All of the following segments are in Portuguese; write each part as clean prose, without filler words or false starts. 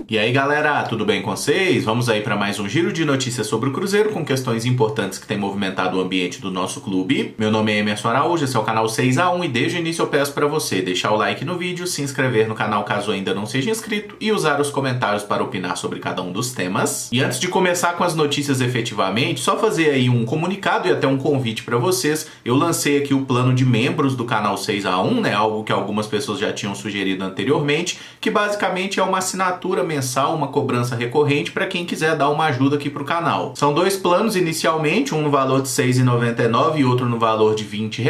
E aí galera, tudo bem com vocês? Vamos aí para mais um giro de notícias sobre o Cruzeiro com questões importantes que têm movimentado o ambiente do nosso clube. Meu nome é Emerson Araújo, esse é o canal 6x1 e desde o início eu peço para você deixar o like no vídeo, se inscrever no canal caso ainda não seja inscrito e usar os comentários para opinar sobre cada um dos temas. E antes de começar com as notícias efetivamente, só fazer aí um comunicado e até um convite para vocês. Eu lancei aqui o plano de membros do canal 6x1, né? Algo que algumas pessoas já tinham sugerido anteriormente, que basicamente é uma assinatura mensal, uma cobrança recorrente para quem quiser dar uma ajuda aqui para o canal. São dois planos inicialmente, um no valor de R$ 6,99 e outro no valor de R$ 20.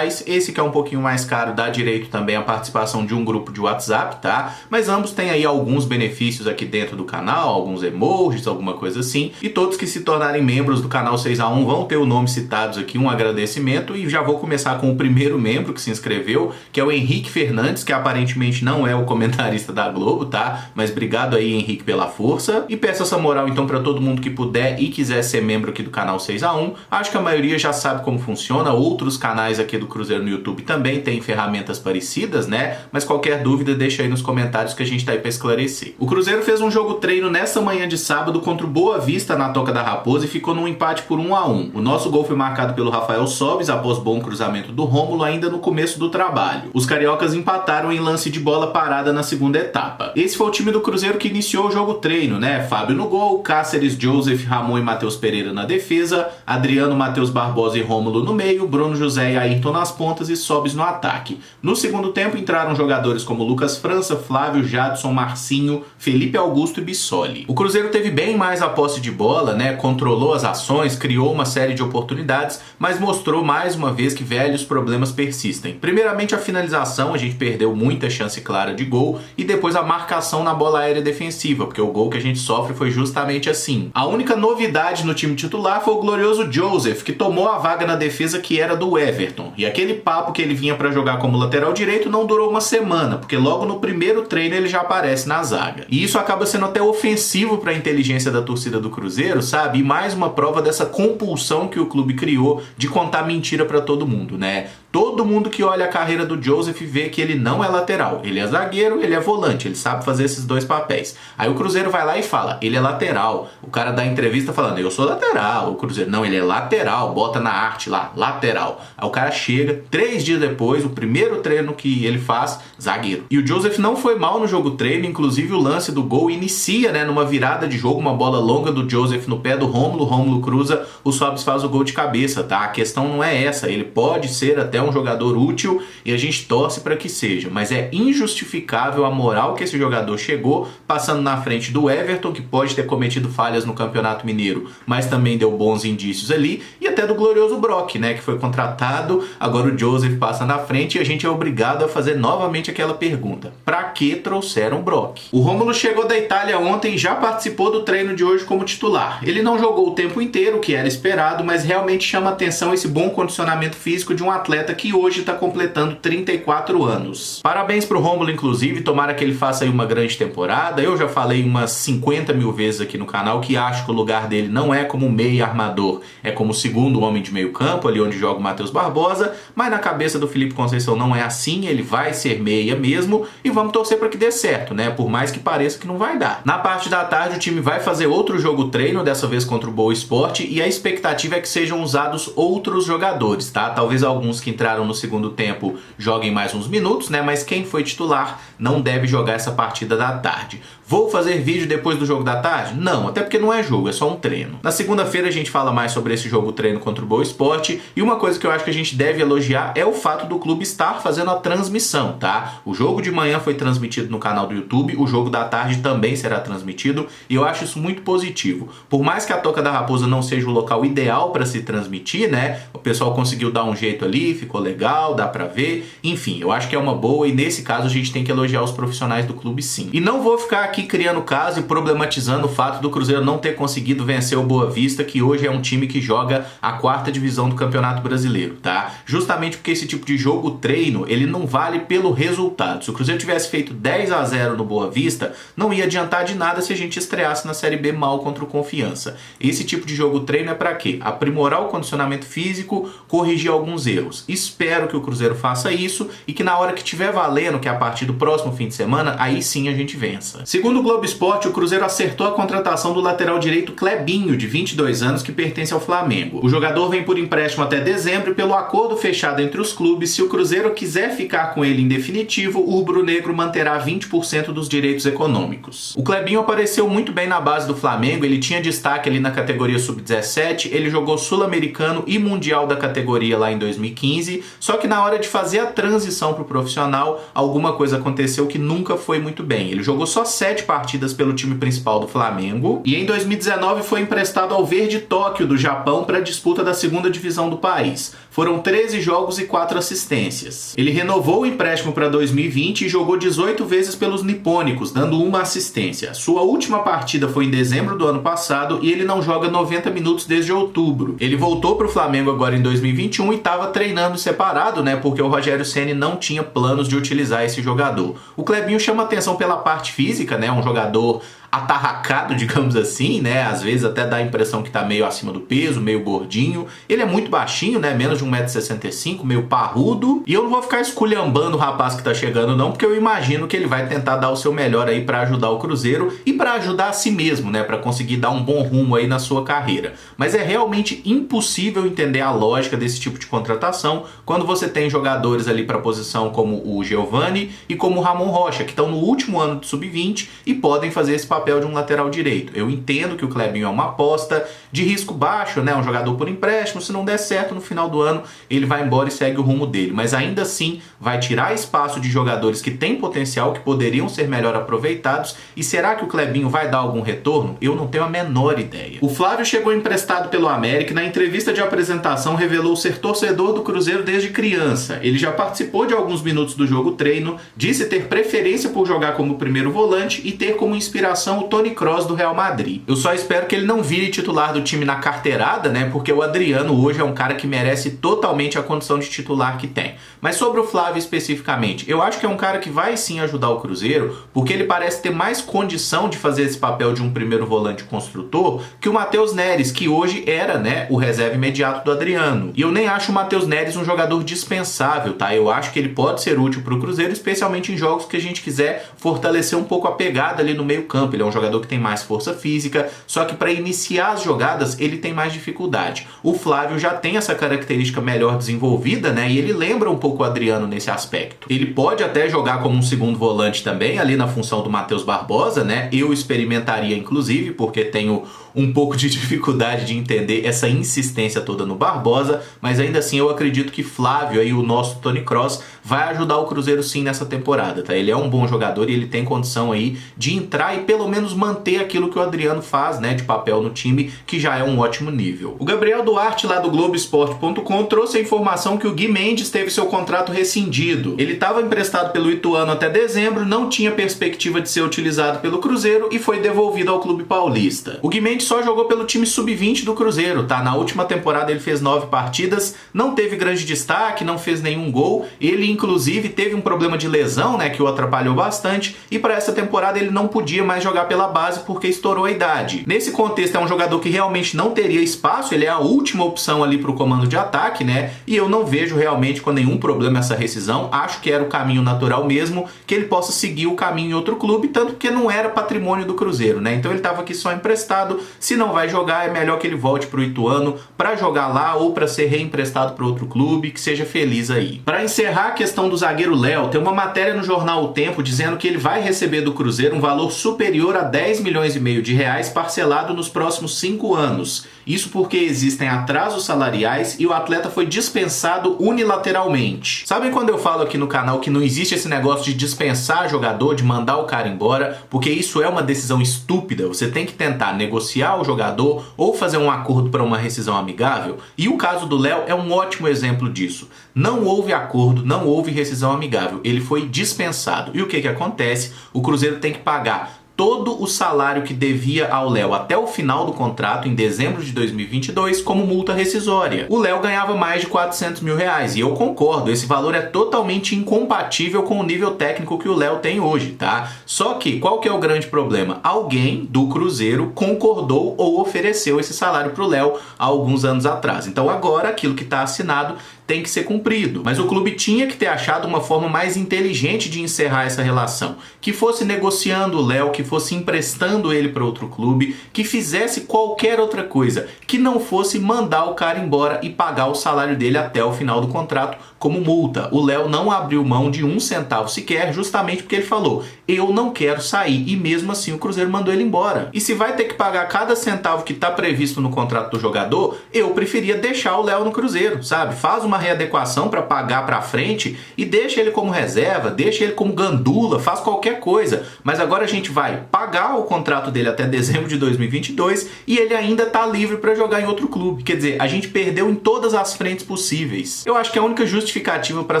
Esse que é um pouquinho mais caro dá direito também à participação de um grupo de WhatsApp, tá? Mas ambos têm aí alguns benefícios aqui dentro do canal, alguns emojis, alguma coisa assim. E todos que se tornarem membros do canal 6x1 vão ter o nome citados aqui, um agradecimento. E já vou começar com o primeiro membro que se inscreveu, que é o Henrique Fernandes, que aparentemente não é o comentarista da Globo, tá? Mas obrigado aí, Henrique, pela força. E peço essa moral então para todo mundo que puder e quiser ser membro aqui do canal 6x1. Acho que a maioria já sabe como funciona. Outros canais aqui do Cruzeiro no YouTube também têm ferramentas parecidas, né? Mas qualquer dúvida deixa aí nos comentários que a gente tá aí para esclarecer. O Cruzeiro fez um jogo treino nessa manhã de sábado contra o Boa Vista na Toca da Raposa e ficou num empate por 1-1. O nosso gol foi marcado pelo Rafael Sobis após bom cruzamento do Rômulo ainda no começo do trabalho. Os cariocas empataram em lance de bola parada na segunda etapa. Esse foi o time do Cruzeiro que iniciou o jogo treino, né? Fábio no gol, Cáceres, Joseph, Ramon e Matheus Pereira na defesa, Adriano, Matheus Barbosa e Rômulo no meio, Bruno José e Ayrton nas pontas e Sobis no ataque. No segundo tempo entraram jogadores como Lucas França, Flávio, Jadson, Marcinho, Felipe Augusto e Bissoli. O Cruzeiro teve bem mais a posse de bola, né? Controlou as ações, criou uma série de oportunidades, mas mostrou mais uma vez que velhos problemas persistem. Primeiramente a finalização, a gente perdeu muita chance clara de gol, e depois a marcação na bola aérea defensiva, porque o gol que a gente sofre foi justamente assim. A única novidade no time titular foi o glorioso Joseph, que tomou a vaga na defesa que era do Everton. E aquele papo que ele vinha para jogar como lateral direito não durou uma semana, porque logo no primeiro treino ele já aparece na zaga. E isso acaba sendo até ofensivo para a inteligência da torcida do Cruzeiro, sabe? E mais uma prova dessa compulsão que o clube criou de contar mentira para todo mundo, né? Todo mundo que olha a carreira do Joseph vê que ele não é lateral. Ele é zagueiro, ele é volante, ele sabe fazer esses dois papéis. Aí o Cruzeiro vai lá e fala, ele é lateral. O cara dá entrevista falando, eu sou lateral. O Cruzeiro, não, ele é lateral, bota na arte lá, lateral. Aí o cara chega, 3 dias depois, o primeiro treino que ele faz, zagueiro. E o Joseph não foi mal no jogo treino, inclusive o lance do gol inicia, né, numa virada de jogo, uma bola longa do Joseph no pé do Rômulo, Rômulo cruza, o Sobis faz o gol de cabeça, tá? A questão não é essa, ele pode ser até um jogador útil e a gente torce para que seja, mas é injustificável a moral que esse jogador chegou, passando na frente do Everton, que pode ter cometido falhas no Campeonato Mineiro, mas também deu bons indícios ali, e até do glorioso Brock, né, que foi contratado. Agora o Joseph passa na frente e a gente é obrigado a fazer novamente aquela pergunta, para que trouxeram o Brock? O Rômulo chegou da Itália ontem e já participou do treino de hoje como titular. Ele não jogou o tempo inteiro, o que era esperado, mas realmente chama atenção esse bom condicionamento físico de um atleta que hoje está completando 34 anos. Parabéns pro Rômulo, inclusive, tomara que ele faça aí uma grande temporada. Eu já falei umas 50 mil vezes aqui no canal que acho que o lugar dele não é como meia armador, é como segundo homem de meio campo, ali onde joga o Matheus Barbosa, mas na cabeça do Felipe Conceição não é assim, ele vai ser meia mesmo, e vamos torcer para que dê certo, né? Por mais que pareça que não vai dar. Na parte da tarde o time vai fazer outro jogo treino, dessa vez contra o Boa Esporte, e a expectativa é que sejam usados outros jogadores, tá? Talvez alguns que entraram no segundo tempo joguem mais uns minutos, né? Mas quem foi titular não deve jogar essa partida da tarde. Vou fazer vídeo depois do jogo da tarde? Não, até porque não é jogo, é só um treino. Na segunda-feira a gente fala mais sobre esse jogo treino contra o Boa Esporte, e uma coisa que eu acho que a gente deve elogiar é o fato do clube estar fazendo a transmissão, tá? O jogo de manhã foi transmitido no canal do YouTube, o jogo da tarde também será transmitido, e eu acho isso muito positivo. Por mais que a Toca da Raposa não seja o local ideal para se transmitir, né? O pessoal conseguiu dar um jeito ali, ficou legal, dá pra ver, enfim, eu acho que é uma boa, e nesse caso a gente tem que elogiar os profissionais do clube sim. E não vou ficar aqui criando caso e problematizando o fato do Cruzeiro não ter conseguido vencer o Boa Vista, que hoje é um time que joga a 4ª divisão do Campeonato Brasileiro, tá? Justamente porque esse tipo de jogo treino, ele não vale pelo resultado. Se o Cruzeiro tivesse feito 10-0 no Boa Vista, não ia adiantar de nada se a gente estreasse na Série B mal contra o Confiança. Esse tipo de jogo treino é pra quê? Aprimorar o condicionamento físico, corrigir alguns erros. E Espero que o Cruzeiro faça isso e que na hora que tiver valendo, que é a partir do próximo fim de semana, aí sim a gente vença. Segundo o Globo Esporte, o Cruzeiro acertou a contratação do lateral direito Clebinho, de 22 anos, que pertence ao Flamengo. O jogador vem por empréstimo até dezembro e pelo acordo fechado entre os clubes, se o Cruzeiro quiser ficar com ele em definitivo, o rubro-negro manterá 20% dos direitos econômicos. O Clebinho apareceu muito bem na base do Flamengo, ele tinha destaque ali na categoria sub-17, ele jogou sul-americano e mundial da categoria lá em 2015, só que na hora de fazer a transição para o profissional, alguma coisa aconteceu que nunca foi muito bem. Ele jogou só 7 partidas pelo time principal do Flamengo e em 2019 foi emprestado ao Verde Tóquio do Japão para a disputa da segunda divisão do país. Foram 13 jogos e 4 assistências. Ele renovou o empréstimo para 2020 e jogou 18 vezes pelos nipônicos, dando uma assistência. Sua última partida foi em dezembro do ano passado e ele não joga 90 minutos desde outubro. Ele voltou para o Flamengo agora em 2021 e estava treinando separado, né? Porque o Rogério Ceni não tinha planos de utilizar esse jogador. O Clebinho chama atenção pela parte física, né? Um jogador atarracado, digamos assim, né? Às vezes até dá a impressão que tá meio acima do peso, meio gordinho. Ele é muito baixinho, né? Menos de 1,65 m, meio parrudo. E eu não vou ficar esculhambando o rapaz que tá chegando não, porque eu imagino que ele vai tentar dar o seu melhor aí para ajudar o Cruzeiro e para ajudar a si mesmo, né? Para conseguir dar um bom rumo aí na sua carreira. Mas é realmente impossível entender a lógica desse tipo de contratação quando você tem jogadores ali para posição como o Giovani e como o Ramon Rocha, que estão no último ano de sub-20 e podem fazer esse papel de um lateral direito. Eu entendo que o Clebinho é uma aposta de risco baixo, né? Um jogador por empréstimo, se não der certo no final do ano, ele vai embora e segue o rumo dele. Mas ainda assim, vai tirar espaço de jogadores que têm potencial, que poderiam ser melhor aproveitados. E será que o Clebinho vai dar algum retorno? Eu não tenho a menor ideia. O Flávio chegou emprestado pelo América e na entrevista de apresentação revelou ser torcedor do Cruzeiro desde criança. Ele já participou de alguns minutos do jogo treino, disse ter preferência por jogar como primeiro volante e ter como inspiração o Toni Kroos do Real Madrid. Eu só espero que ele não vire titular do time na carteirada, né? Porque o Adriano hoje é um cara que merece totalmente a condição de titular que tem. Mas sobre o Flávio especificamente, eu acho que é um cara que vai sim ajudar o Cruzeiro, porque ele parece ter mais condição de fazer esse papel de um primeiro volante construtor que o Matheus Neres, que hoje era, né, o reserva imediato do Adriano. E eu nem acho o Matheus Neres um jogador dispensável, tá? Eu acho que ele pode ser útil para o Cruzeiro, especialmente em jogos que a gente quiser fortalecer um pouco a pegada ali no meio-campo. Ele é um jogador que tem mais força física, só que para iniciar as jogadas ele tem mais dificuldade. O Flávio já tem essa característica melhor desenvolvida, né? E ele lembra um pouco o Adriano nesse aspecto. Ele pode até jogar como um segundo volante também, ali na função do Matheus Barbosa, né? Eu experimentaria inclusive, porque tenho um pouco de dificuldade de entender essa insistência toda no Barbosa, mas ainda assim eu acredito que Flávio, aí o nosso Toni Kroos, vai ajudar o Cruzeiro sim nessa temporada, tá? Ele é um bom jogador e ele tem condição aí de entrar e pelo menos manter aquilo que o Adriano faz, né, de papel no time, que já é um ótimo nível. O Gabriel Duarte, lá do Globoesporte.com, trouxe a informação que o Gui Mendes teve seu contrato rescindido. Ele estava emprestado pelo Ituano até dezembro, não tinha perspectiva de ser utilizado pelo Cruzeiro e foi devolvido ao clube paulista. O Gui Mendes só jogou pelo time sub-20 do Cruzeiro, tá? Na última temporada ele fez 9 partidas, não teve grande destaque, não fez nenhum gol. Ele, inclusive, teve um problema de lesão, né, que o atrapalhou bastante, e para essa temporada ele não podia mais jogar pela base porque estourou a idade. Nesse contexto, é um jogador que realmente não teria espaço, ele é a última opção ali para o comando de ataque, né? E eu não vejo realmente com nenhum problema essa rescisão. Acho que era o caminho natural mesmo, que ele possa seguir o caminho em outro clube, tanto que não era patrimônio do Cruzeiro, né? Então ele estava aqui só emprestado. Se não vai jogar, é melhor que ele volte para o Ituano para jogar lá ou para ser reemprestado para outro clube, que seja feliz aí. Para encerrar a questão do zagueiro Léo, tem uma matéria no jornal O Tempo dizendo que ele vai receber do Cruzeiro um valor superior a 10 milhões e meio de reais parcelado nos próximos 5 anos. Isso porque existem atrasos salariais e o atleta foi dispensado unilateralmente. Sabem quando eu falo aqui no canal que não existe esse negócio de dispensar jogador, de mandar o cara embora, porque isso é uma decisão estúpida. Você tem que tentar negociar o jogador ou fazer um acordo para uma rescisão amigável. E o caso do Léo é um ótimo exemplo disso. Não houve acordo, não houve rescisão amigável. Ele foi dispensado. E o que acontece? O Cruzeiro tem que pagar todo o salário que devia ao Léo até o final do contrato, em dezembro de 2022, como multa rescisória. O Léo ganhava mais de 400 mil reais, e eu concordo, esse valor é totalmente incompatível com o nível técnico que o Léo tem hoje, tá? Só que, qual que é o grande problema? Alguém do Cruzeiro concordou ou ofereceu esse salário pro Léo há alguns anos atrás. Então agora, aquilo que está assinado tem que ser cumprido. Mas o clube tinha que ter achado uma forma mais inteligente de encerrar essa relação, que fosse negociando o Léo, que fosse emprestando ele para outro clube, que fizesse qualquer outra coisa, que não fosse mandar o cara embora e pagar o salário dele até o final do contrato como multa. O Léo não abriu mão de 1 centavo sequer, justamente porque ele falou: eu não quero sair, e mesmo assim o Cruzeiro mandou ele embora. E se vai ter que pagar cada centavo que está previsto no contrato do jogador, eu preferia deixar o Léo no Cruzeiro, sabe? Faz uma readequação para pagar para frente e deixa ele como reserva, deixa ele como gandula, faz qualquer coisa. Mas agora a gente vai pagar o contrato dele até dezembro de 2022 e ele ainda está livre para jogar em outro clube. Quer dizer, a gente perdeu em todas as frentes possíveis. Eu acho que a única justificativa para a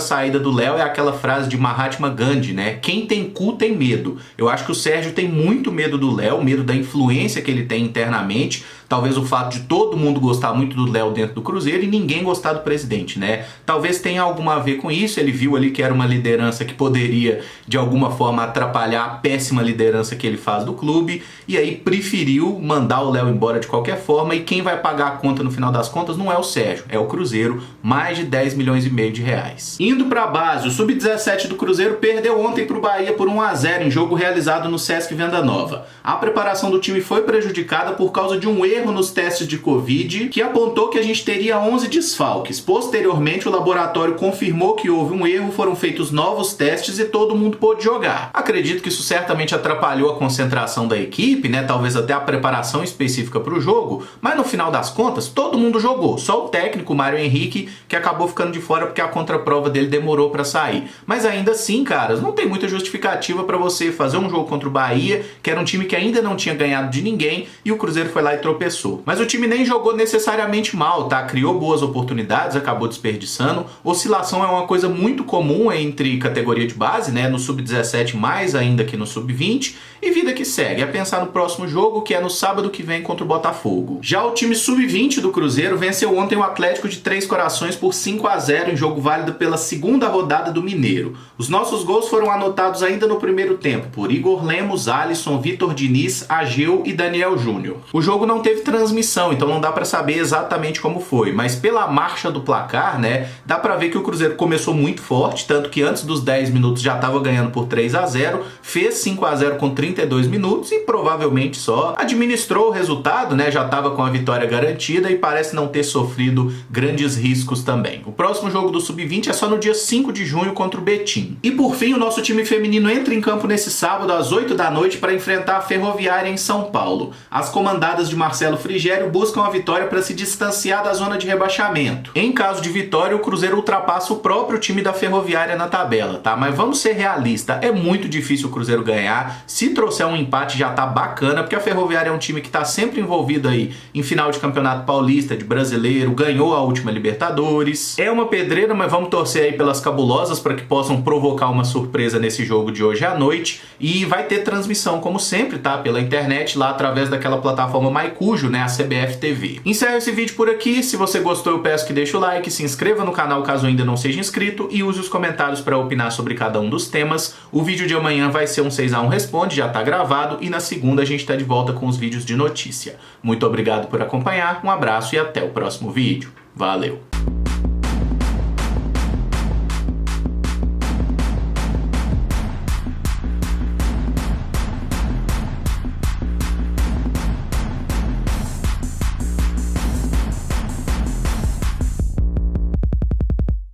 saída do Léo é aquela frase de Mahatma Gandhi, né? Quem tem cu tem medo. Eu acho que o Sérgio tem muito medo do Léo, medo da influência que ele tem internamente. Talvez o fato de todo mundo gostar muito do Léo dentro do Cruzeiro e ninguém gostar do presidente, né? Talvez tenha alguma a ver com isso. Ele viu ali que era uma liderança que poderia, de alguma forma, atrapalhar a péssima liderança que ele faz do clube, e aí preferiu mandar o Léo embora de qualquer forma, e quem vai pagar a conta no final das contas não é o Sérgio, é o Cruzeiro, mais de 10 milhões e meio de reais. Indo para a base, o Sub-17 do Cruzeiro perdeu ontem para o Bahia por 1-0 em jogo realizado no Sesc Venda Nova. A preparação do time foi prejudicada por causa de um erro nos testes de Covid, que apontou que a gente teria 11 desfalques. Posteriormente, o laboratório confirmou que houve um erro, foram feitos novos testes e todo mundo pôde jogar. Acredito que isso certamente atrapalhou a concentração da equipe, né? Talvez até a preparação específica para o jogo, mas no final das contas, todo mundo jogou. Só o técnico, Mário Henrique, que acabou ficando de fora porque a contraprova dele demorou para sair. Mas ainda assim, caras, não tem muita justificativa para você fazer um jogo contra o Bahia, que era um time que ainda não tinha ganhado de ninguém, e o Cruzeiro foi lá e tropeçou. Mas o time nem jogou necessariamente mal, tá? Criou boas oportunidades, acabou desperdiçando. Oscilação é uma coisa muito comum entre categoria de base, né? No Sub-17 mais ainda que no Sub-20. E vida que segue, é pensar no próximo jogo, que é no sábado que vem contra o Botafogo. Já o time Sub-20 do Cruzeiro venceu ontem o Atlético de Três Corações por 5-0 em jogo válido pela segunda rodada do Mineiro. Os nossos gols foram anotados ainda no primeiro tempo por Igor Lemos, Alisson, Vitor Diniz, Ageu e Daniel Júnior. O jogo não teve transmissão, então não dá pra saber exatamente como foi, mas pela marcha do placar, né, dá pra ver que o Cruzeiro começou muito forte, tanto que antes dos 10 minutos já tava ganhando por 3-0, fez 5-0 com 32 minutos e provavelmente só administrou o resultado, né, já tava com a vitória garantida e parece não ter sofrido grandes riscos também. O próximo jogo do Sub-20 é só no dia 5 de junho contra o Betim. E por fim, o nosso time feminino entra em campo nesse sábado às 8 da noite para enfrentar a Ferroviária em São Paulo. As comandadas de Marcelo Frigério buscam a vitória para se distanciar da zona de rebaixamento. Em caso de vitória, o Cruzeiro ultrapassa o próprio time da Ferroviária na tabela, tá? Mas vamos ser realistas, é muito difícil o Cruzeiro ganhar. Se trouxer um empate já tá bacana, porque a Ferroviária é um time que tá sempre envolvido aí em final de Campeonato Paulista, de Brasileiro, ganhou a última Libertadores. É uma pedreira, mas vamos torcer aí pelas cabulosas para que possam provocar uma surpresa nesse jogo de hoje à noite. E vai ter transmissão, como sempre, tá? Pela internet, lá através daquela plataforma Maicujo, né? A CBF TV. Encerro esse vídeo por aqui. Se você gostou, eu peço que deixe o like, se inscreva no canal caso ainda não seja inscrito e use os comentários para opinar sobre cada um dos temas. O vídeo de amanhã vai ser um 6x1 Responde, já tá gravado, e na segunda a gente tá de volta com os vídeos de notícia. Muito obrigado por acompanhar, um abraço e até o próximo vídeo. Valeu!